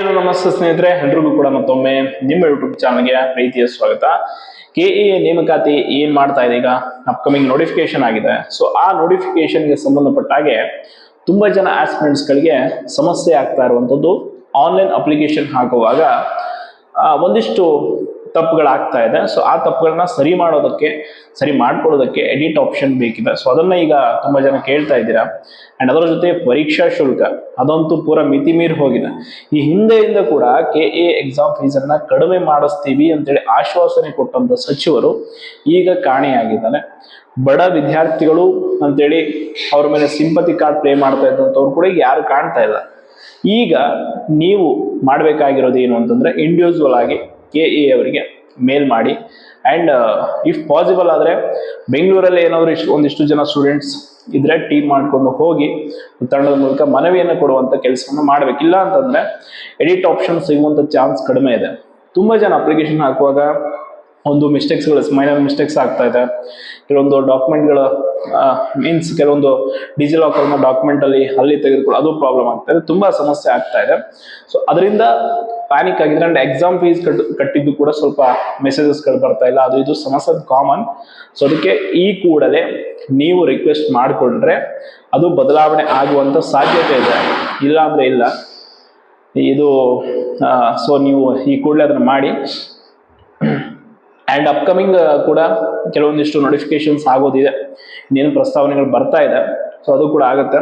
Hello ನಮಸ್ತೆ ಸ್ನೇಹಿತರೆ, ಎಲ್ರಿಗೂ ಕೂಡ ಮತ್ತೊಮ್ಮೆ ನಿಮ್ಮ ಯೂಟ್ಯೂಬ್ ಚಾನಲ್ಗೆ ಪ್ರೀತಿಯ ಸ್ವಾಗತ. ಕೆಎ ನೇಮಕಾತಿ ಏನ್ ಮಾಡ್ತಾ ಇದೆ, ಈಗ ಅಪ್ಕಮಿಂಗ್ ನೋಟಿಫಿಕೇಶನ್ ಆಗಿದೆ. ಸೊ ಆ ನೋಟಿಫಿಕೇಶನ್ಗೆ ಸಂಬಂಧಪಟ್ಟ ಹಾಗೆ ತುಂಬಾ ಜನ ಆಸ್ಪಿರೆಂಟ್ಸ್ ಗಳಿಗೆ ಸಮಸ್ಯೆ ಆಗ್ತಾ ಇರುವಂತದ್ದು, ಆನ್ಲೈನ್ ಅಪ್ಲಿಕೇಶನ್ ಹಾಕುವಾಗ ಒಂದಿಷ್ಟು ತಪ್ಪುಗಳಾಗ್ತಾ ಇದೆ. ಸೊ ಆ ತಪ್ಪುಗಳನ್ನ ಸರಿ ಮಾಡ್ಕೊಳ್ಳೋದಕ್ಕೆ ಎಡಿಟ್ ಆಪ್ಷನ್ ಬೇಕಿದೆ. ಸೊ ಅದನ್ನ ಈಗ ತುಂಬಾ ಜನ ಕೇಳ್ತಾ ಇದ್ದೀರಾ. ಅಂಡ್ ಅದರ ಜೊತೆ ಪರೀಕ್ಷಾ ಶುಲ್ಕ ಅದಂತೂ ಪೂರ ಮಿತಿ ಮೀರಿ ಹೋಗಿದೆ. ಈ ಹಿಂದೆಯಿಂದ ಕೂಡ ಕೆಎ ಎಕ್ಸಾಮ್ ಫೀಸ್ ಅನ್ನ ಕಡಿಮೆ ಮಾಡಿಸ್ತೀವಿ ಅಂತೇಳಿ ಆಶ್ವಾಸನೆ ಕೊಟ್ಟಂತ ಸಚಿವರು ಈಗ ಕಾಣೆಯಾಗಿದ್ದಾನೆ. ಬಡ ವಿದ್ಯಾರ್ಥಿಗಳು ಅಂತೇಳಿ ಅವ್ರ ಮೇಲೆ ಸಿಂಪತಿ ಕಾರ್ಡ್ ಪ್ಲೇ ಮಾಡ್ತಾ ಇದ್ದಂಥವ್ರು ಕೂಡ ಈಗ ಯಾರು ಕಾಣ್ತಾ ಇಲ್ಲ. ಈಗ ನೀವು ಮಾಡಬೇಕಾಗಿರೋದು ಏನು ಅಂತಂದ್ರೆ, ಇಂಡಿವಿಜುವಲ್ ಆಗಿ ಕೆಎ ಅವರಿಗೆ ಮೇಲ್ ಮಾಡಿ ಅಂಡ್ ಇಫ್ ಪಾಸಿಬಲ್ ಆದ್ರೆ ಬೆಂಗಳೂರಲ್ಲಿ ಏನಾದ್ರು ಒಂದಿಷ್ಟು ಜನ ಸ್ಟೂಡೆಂಟ್ಸ್ ಇದ್ರೆ ಟೀಮ್ ಮಾಡ್ಕೊಂಡು ಹೋಗಿ ತಂಡದ ಮೂಲಕ ಮನವಿಯನ್ನು ಕೊಡುವಂತ ಕೆಲಸವನ್ನು ಮಾಡ್ಬೇಕಿಲ್ಲ ಅಂತಂದ್ರೆ ಎಡಿಟ್ ಆಪ್ಷನ್ ಸಿಗುವಂತ ಚಾನ್ಸ್ ಕಡಿಮೆ ಇದೆ. ತುಂಬಾ ಜನ ಅಪ್ಲಿಕೇಶನ್ ಹಾಕುವಾಗ ಒಂದು ಮೈನರ್ ಮಿಸ್ಟೇಕ್ಸ್ ಆಗ್ತಾ ಇದೆ. ಕೆಲವೊಂದು ಡಾಕ್ಯುಮೆಂಟ್ಗಳ ಮೀನ್ಸ್ ಕೆಲವೊಂದು ಡಿಜಿಲಾಕರ್ನ ಡಾಕ್ಯುಮೆಂಟ್ ಅಲ್ಲಿ ತೆಗೆದುಕೊಳ್ಳಿ, ಅದು ಪ್ರಾಬ್ಲಮ್ ಆಗ್ತಾ ಇದೆ, ತುಂಬಾ ಸಮಸ್ಯೆ ಆಗ್ತಾ ಇದೆ. ಸೊ ಅದರಿಂದ ಪ್ಯಾನಿಕ್ ಆಗಿದ್ರೆ ಅಂಡ್ ಎಕ್ಸಾಮ್ ಫೀಸ್ ಕಟ್ಟಿದ್ದು ಕೂಡ ಸ್ವಲ್ಪ ಮೆಸೇಜಸ್ಗಳು ಬರ್ತಾ ಇಲ್ಲ, ಅದು ಇದು ಸಮಸ್ಯೆ ಕಾಮನ್. ಸೊ ಅದಕ್ಕೆ ಈ ಕೂಡಲೇ ನೀವು ರಿಕ್ವೆಸ್ಟ್ ಮಾಡಿಕೊಂಡ್ರೆ ಅದು ಬದಲಾವಣೆ ಆಗುವಂತ ಸಾಧ್ಯತೆ ಇದೆ, ಇಲ್ಲ ಅಂದ್ರೆ ಇಲ್ಲ ಇದು. ಸೊ ನೀವು ಈ ಕೂಡಲೇ ಅದನ್ನ ಮಾಡಿ. ಅಂಡ್ ಅಪ್ಕಮಿಂಗ್ ಕೂಡ ಕೆಲವೊಂದಿಷ್ಟು ನೋಟಿಫಿಕೇಶನ್ಸ್ ಆಗೋದಿದೆ, ಇನ್ನೇನು ಪ್ರಸ್ತಾವನೆಗಳು ಬರ್ತಾ ಇದೆ. ಸೊ ಅದು ಕೂಡ ಆಗುತ್ತೆ.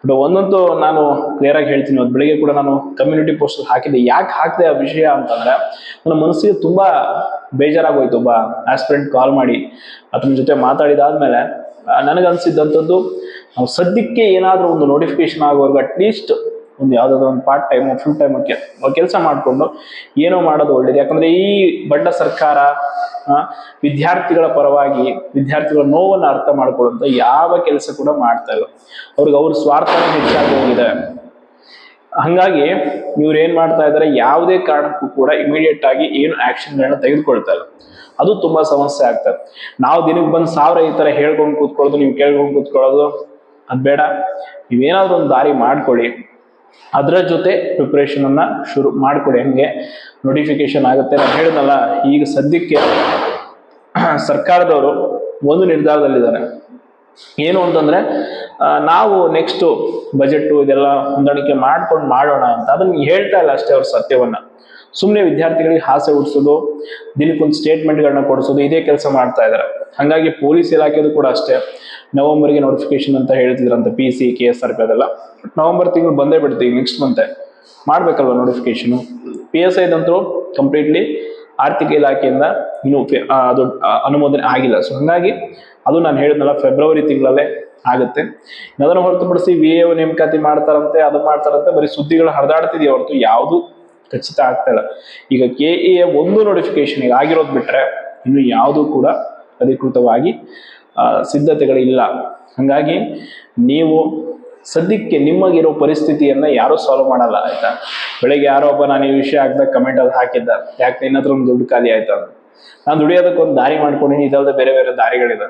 ಬಟ್ ಒಂದಂತೂ ನಾನು ಕ್ಲಿಯರ್ ಆಗಿ ಹೇಳ್ತೀನಿ, ಇವತ್ತು ಬೆಳಿಗ್ಗೆ ಕೂಡ ನಾನು ಕಮ್ಯುನಿಟಿ ಪೋಸ್ಟ್ ಹಾಕಿದ್ದೆ. ಯಾಕೆ ಹಾಕಿದೆ ಆ ವಿಷಯ ಅಂತಂದ್ರೆ, ನನ್ನ ಮನಸ್ಸಿಗೆ ತುಂಬಾ ಬೇಜಾರಾಗೋಯ್ತು. ಒಬ್ಬ ಆಸ್ಪಿರೆಂಟ್ ಕಾಲ್ ಮಾಡಿ ಅದನ್ನ ಜೊತೆ ಮಾತಾಡಿದಾದ್ಮೇಲೆ ನನಗನ್ಸಿದ್ದಂಥದ್ದು, ನಾವು ಸದ್ಯಕ್ಕೆ ಏನಾದರೂ ಒಂದು ನೋಟಿಫಿಕೇಶನ್ ಆಗುವವರೆಗೂ ಅಟ್ಲೀಸ್ಟ್ ಒಂದು ಯಾವ್ದಾದ್ರು ಒಂದು ಪಾರ್ಟ್ ಟೈಮ್ ಫುಲ್ ಟೈಮ್ ಕೆಲಸ ಮಾಡಿಕೊಂಡು ಏನೋ ಮಾಡೋದು ಒಳ್ಳೇದು. ಯಾಕಂದ್ರೆ ಈ ಬಡ್ಡ ಸರ್ಕಾರ ವಿದ್ಯಾರ್ಥಿಗಳ ಪರವಾಗಿ ವಿದ್ಯಾರ್ಥಿಗಳ ನೋವನ್ನು ಅರ್ಥ ಮಾಡ್ಕೊಳ್ಳುವಂತ ಯಾವ ಕೆಲಸ ಕೂಡ ಮಾಡ್ತಾ ಇಲ್ಲ. ಅವ್ರ ಸ್ವಾರ್ಥನೇ ಹೆಚ್ಚಾಗಿ ಹೋಗಿದೆ. ಹಂಗಾಗಿ ಇವ್ರು ಏನ್ ಮಾಡ್ತಾ ಇದ್ದಾರೆ, ಯಾವುದೇ ಕಾರಣಕ್ಕೂ ಕೂಡ ಇಮಿಡಿಯೇಟ್ ಆಗಿ ಏನು ಆಕ್ಷನ್ಗಳನ್ನ ತೆಗೆದುಕೊಳ್ತಾ ಇಲ್ಲ. ಅದು ತುಂಬಾ ಸಮಸ್ಯೆ ಆಗ್ತದೆ. ನಾವು ದಿನಕ್ಕೆ ಬಂದು 1000 ಈ ತರ ಹೇಳ್ಕೊಂಡು ಕೂತ್ಕೊಳ್ಳೋದು, ನೀವು ಕೇಳ್ಕೊಂಡು ಕೂತ್ಕೊಳ್ಳೋದು ಅದ್ ಬೇಡ. ನೀವೇನಾದ್ರೂ ಒಂದು ದಾರಿ ಮಾಡ್ಕೊಳ್ಳಿ, ಅದರ ಜೊತೆ ಪ್ರಿಪರೇಷನ್ ಅನ್ನ ಶುರು ಮಾಡ್ಕೊಡಿ. ಹಂಗೆ ನೋಟಿಫಿಕೇಶನ್ ಆಗುತ್ತೆ. ನಾನು ಹೇಳಿದ್ನಲ್ಲ, ಈಗ ಸದ್ಯಕ್ಕೆ ಸರ್ಕಾರದವರು ಒಂದು ನಿರ್ಧಾರದಲ್ಲಿದ್ದಾರೆ. ಏನು ಅಂತಂದ್ರೆ, ನಾವು ನೆಕ್ಸ್ಟ್ ಬಜೆಟ್ ಇದೆಲ್ಲ ಹೊಂದಾಣಿಕೆ ಮಾಡ್ಕೊಂಡು ಮಾಡೋಣ ಅಂತ. ಅದನ್ನ ಹೇಳ್ತಾ ಇಲ್ಲ ಅಷ್ಟೇ ಅವ್ರ ಸತ್ಯವನ್ನ. ಸುಮ್ಮನೆ ವಿದ್ಯಾರ್ಥಿಗಳಿಗೆ ಹಾಸೆ ಹುಟ್ಟಿಸೋದು, ದಿನಕ್ಕೊಂದು ಸ್ಟೇಟ್ಮೆಂಟ್ಗಳನ್ನ ಕೊಡಿಸೋದು, ಇದೇ ಕೆಲಸ ಮಾಡ್ತಾ ಇದ್ದಾರೆ. ಹಾಗಾಗಿ ಪೊಲೀಸ್ ಇಲಾಖೆದು ಕೂಡ ಅಷ್ಟೇ, ನವೆಂಬರ್ಗೆ ನೋಟಿಫಿಕೇಶನ್ ಅಂತ ಹೇಳ್ತಿದ್ರಂತೆ, PC KSRP ಅದೆಲ್ಲ. ನವೆಂಬರ್ ತಿಂಗಳು ಬಂದೇ ಬಿಡ್ತೀವಿ, ನೆಕ್ಸ್ಟ್ ಮಂತೆ ಮಾಡ್ಬೇಕಲ್ವ ನೋಟಿಫಿಕೇಶನ್. PSI ದಂತೂ ಕಂಪ್ಲೀಟ್ಲಿ ಆರ್ಥಿಕ ಇಲಾಖೆಯಿಂದ ಇನ್ನೂ ಅದು ಅನುಮೋದನೆ ಆಗಿಲ್ಲ. ಸೊ ಹಂಗಾಗಿ ಅದು ನಾನು ಹೇಳಿದ್ನಲ್ಲ, ಫೆಬ್ರವರಿ ತಿಂಗಳಲ್ಲೇ ಆಗುತ್ತೆ. ಅದನ್ನು ಹೊರತುಪಡಿಸಿ VAO ನೇಮಕಾತಿ ಮಾಡ್ತಾರಂತೆ, ಅದು ಮಾಡ್ತಾರಂತೆ, ಬರೀ ಸುದ್ದಿಗಳು ಹರಿದಾಡ್ತಿದೆಯೇ ಹೊರತು ಯಾವುದು ಖಚಿತ ಆಗ್ತಾ ಇಲ್ಲ. ಈಗ KA ಒಂದು ನೋಟಿಫಿಕೇಶನ್ ಈಗ ಆಗಿರೋದು ಬಿಟ್ರೆ ಇನ್ನು ಯಾವುದು ಕೂಡ ಅಧಿಕೃತವಾಗಿ ಸಿದ್ಧತೆಗಳಿಲ್ಲ. ಹಂಗಾಗಿ ನೀವು ಸದ್ಯಕ್ಕೆ ನಿಮಗಿರೋ ಪರಿಸ್ಥಿತಿಯನ್ನ ಯಾರು ಸಾಲ್ವ್ ಮಾಡಲ್ಲ, ಆಯ್ತಾ. ಬೆಳಿಗ್ಗೆ ಯಾರೋ ಒಬ್ಬ ನಾನು ಈ ವಿಷಯ ಹಾಕಿದಾಗ ಕಮೆಂಟ್ ಅಲ್ಲಿ ಹಾಕಿದ್ದ, ಯಾಕೆ ನಿನ್ನ ಹತ್ರ ಒಂದು ದುಡ್ಡು ಖಾಲಿ ಆಯ್ತಾ ಅಂತ. ನಾನು ದುಡಿಯೋದಕ್ಕೊಂದು ದಾರಿ ಮಾಡ್ಕೊಂಡಿನಿ, ಇದಲ್ಲದೆ ಬೇರೆ ಬೇರೆ ದಾರಿಗಳಿದೆ.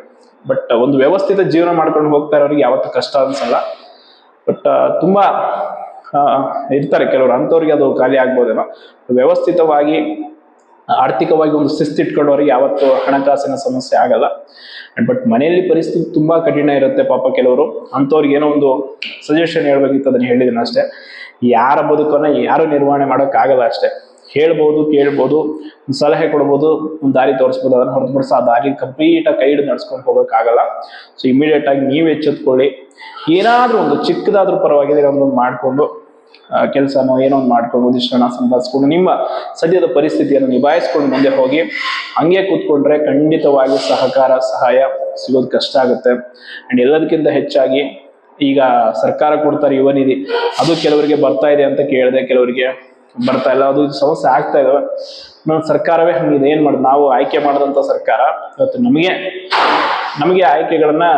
ಬಟ್ ಒಂದು ವ್ಯವಸ್ಥಿತ ಜೀವನ ಮಾಡ್ಕೊಂಡು ಹೋಗ್ತಾ ಇರೋರಿಗೆ ಯಾವತ್ತೂ ಕಷ್ಟ ಅನ್ಸಲ್ಲ. ಬಟ್ ತುಂಬಾ ಇರ್ತಾರೆ ಕೆಲವರು, ಅಂಥವ್ರಿಗೆ ಅದು ಖಾಲಿ ಆಗ್ಬೋದೇನೋ. ವ್ಯವಸ್ಥಿತವಾಗಿ ಆರ್ಥಿಕವಾಗಿ ಒಂದು ಶಿಸ್ತಿಟ್ಕೊಂಡವ್ರಿಗೆ ಯಾವತ್ತು ಹಣಕಾಸಿನ ಸಮಸ್ಯೆ ಆಗಲ್ಲ. ಬಟ್ ಮನೆಯಲ್ಲಿ ಪರಿಸ್ಥಿತಿ ತುಂಬಾ ಕಠಿಣ ಇರುತ್ತೆ ಪಾಪ ಕೆಲವರು. ಅಂಥವ್ರಿಗೆ ಏನೋ ಒಂದು ಸಜೆಷನ್ ಹೇಳ್ಬೇಕಿತ್ತು, ಅದನ್ನ ಹೇಳಿದ್ದೀನಿ ಅಷ್ಟೇ. ಯಾರ ಬದುಕನ್ನ ಯಾರು ನಿರ್ವಹಣೆ ಮಾಡೋಕ್ಕಾಗಲ್ಲ ಅಷ್ಟೇ. ಹೇಳ್ಬೋದು, ಕೇಳ್ಬೋದು, ಒಂದು ಸಲಹೆ ಕೊಡ್ಬೋದು, ಒಂದು ದಾರಿ ತೋರಿಸ್ಬೋದು. ಅದನ್ನ ಹೊರತುಪಡಿಸಿ ಆ ದಾರಿ ಕಂಪ್ಲೀಟ್ ಆಗಿ ಕೈ ಹಿಡಿದು ನಡ್ಸ್ಕೊಂಡು ಹೋಗೋಕ್ಕಾಗಲ್ಲ. ಸೊ ಇಮಿಡಿಯೇಟ್ ಆಗಿ ನೀವು ಎಚ್ಚೆತ್ಕೊಳ್ಳಿ. ಏನಾದ್ರೂ ಒಂದು ಚಿಕ್ಕದಾದ್ರೂ ಪರವಾಗಿಲ್ಲ, ಒಂದು ಮಾಡ್ಕೊಂಡು ಕೆಲಸನೋ ಏನೋ ಒಂದು ಮಾಡ್ಕೊಂಡು ಒಂದಿಷ್ಟು ಹಣ ಸಂಪಾದಿಸ್ಕೊಂಡು ನಿಮ್ಮ ಸದ್ಯದ ಪರಿಸ್ಥಿತಿಯನ್ನು ನಿಭಾಯಿಸ್ಕೊಂಡು ಮುಂದೆ ಹೋಗಿ. ಹಂಗೆ ಕೂತ್ಕೊಂಡ್ರೆ ಖಂಡಿತವಾಗಿ ಸಹಾಯ ಸಿಗೋದು ಕಷ್ಟ ಆಗುತ್ತೆ. ಅಂಡ್ ಎಲ್ಲದಕ್ಕಿಂತ ಹೆಚ್ಚಾಗಿ ಈಗ ಸರ್ಕಾರ ಕೊಡ್ತಾರೆ ಯುವ ನಿಧಿ, ಅದು ಕೆಲವರಿಗೆ ಬರ್ತಾ ಇದೆ ಅಂತ ಕೇಳಿದೆ, ಕೆಲವರಿಗೆ ಬರ್ತಾ ಇಲ್ಲ. ಅದು ಸಮಸ್ಯೆ ಆಗ್ತಾ ಇದಾವೆ. ನಾನು ಸರ್ಕಾರವೇ ಹಂಗಿದೆ, ಏನ್ ಮಾಡುದು. ನಾವು ಆಯ್ಕೆ ಮಾಡಿದಂತ ಸರ್ಕಾರ ಇವತ್ತು ನಮಗೆ ಆಯ್ಕೆಗಳನ್ನ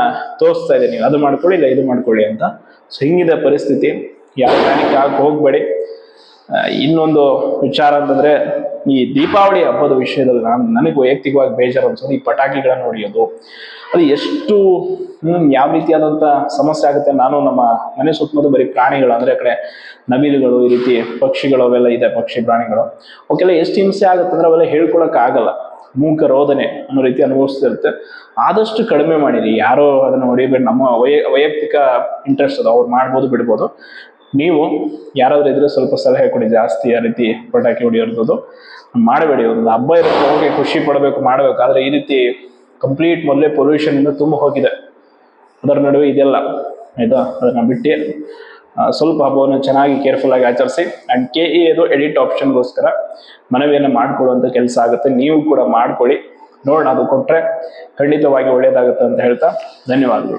ತೋರಿಸ್ತಾ ಇದೆ, ನೀವು ಅದು ಮಾಡ್ಕೊಳ್ಳಿ ಇಲ್ಲ ಇದು ಮಾಡ್ಕೊಳ್ಳಿ ಅಂತ. ಸೊ ಹಿಂಗಿದೆ ಪರಿಸ್ಥಿತಿ. ಯಾವ ಪ್ಯಾನಿಕ್ ಆಗಕ್ಕೆ ಹೋಗ್ಬೇಡಿ. ಇನ್ನೊಂದು ವಿಚಾರ ಅಂತಂದ್ರೆ ಈ ದೀಪಾವಳಿ ಹಬ್ಬದ ವಿಷಯದಲ್ಲಿ ನನಗೆ ವೈಯಕ್ತಿಕವಾಗಿ ಬೇಜಾರು ಅನ್ಸೋದು ಈ ಪಟಾಕಿಗಳನ್ನು ಹೊಡೆಯೋದು. ಅದು ಎಷ್ಟು ಯಾವ ರೀತಿಯಾದಂತ ಸಮಸ್ಯೆ ಆಗುತ್ತೆ. ನಾನು ನಮ್ಮ ಮನೆ ಸುತ್ತಮುತ್ತ ಬರೀ ಪ್ರಾಣಿಗಳು ಅಂದ್ರೆ ಆ ಕಡೆ ನವಿಲುಗಳು, ಈ ರೀತಿ ಪಕ್ಷಿಗಳು ಅವೆಲ್ಲ ಇದೆ, ಪಕ್ಷಿ ಪ್ರಾಣಿಗಳು, ಅವಕ್ಕೆಲ್ಲ ಎಷ್ಟು ಹಿಂಸೆ ಆಗುತ್ತೆ ಅಂದ್ರೆ ಅವೆಲ್ಲ ಹೇಳ್ಕೊಳಕ್ ಆಗಲ್ಲ. ಮೂಕ ರೋದನೆ ಅನ್ನೋ ರೀತಿ ಅನುಭವಿಸ್ತಿರುತ್ತೆ. ಆದಷ್ಟು ಕಡಿಮೆ ಮಾಡಿರಿ. ಯಾರೋ ಅದನ್ನ ಹೊಡಿಬೇಡಿ. ನಮ್ಮ ವೈಯಕ್ತಿಕ ಇಂಟ್ರೆಸ್ಟ್ ಅದು, ಅವ್ರು ಮಾಡ್ಬೋದು ಬಿಡ್ಬೋದು. ನೀವು ಯಾರಾದ್ರೂ ಇದ್ರೆ ಸ್ವಲ್ಪ ಸಲಹೆ ಕೊಡಿ. ಜಾಸ್ತಿ ಆ ರೀತಿ ಪಟಾಕಿ ಹೊಡಿಯೋದು ಮಾಡಬೇಡಿ. ಒಂದು ಹಬ್ಬ ಇರುತ್ತೆ, ಹೋಗಿ ಖುಷಿ ಪಡಬೇಕು, ಮಾಡ್ಬೇಕು. ಆದ್ರೆ ಈ ರೀತಿ ಕಂಪ್ಲೀಟ್ ಮೊದಲೇ ಪೊಲ್ಯೂಷನ್ ಇಂದ ತುಂಬ ಹೋಗಿದೆ. ಅದರ ನಡುವೆ ಇದೆಲ್ಲ ಆಯ್ತಾ, ಅದನ್ನ ಬಿಟ್ಟು ಸ್ವಲ್ಪ ಹಬ್ಬವನ್ನು ಚೆನ್ನಾಗಿ ಕೇರ್ಫುಲ್ ಆಗಿ ಆಚರಿಸಿ. ಅಂಡ್ KE ಅದು ಎಡಿಟ್ ಆಪ್ಷನ್ಗೋಸ್ಕರ ಮನವಿಯನ್ನು ಮಾಡಿಕೊಡುವಂತ ಕೆಲಸ ಆಗುತ್ತೆ. ನೀವು ಕೂಡ ಮಾಡ್ಕೊಳ್ಳಿ, ನೋಡೋಣ. ಅದು ಕೊಟ್ರೆ ಖಂಡಿತವಾಗಿ ಒಳ್ಳೇದಾಗುತ್ತೆ ಅಂತ ಹೇಳ್ತಾ ಧನ್ಯವಾದಗಳು.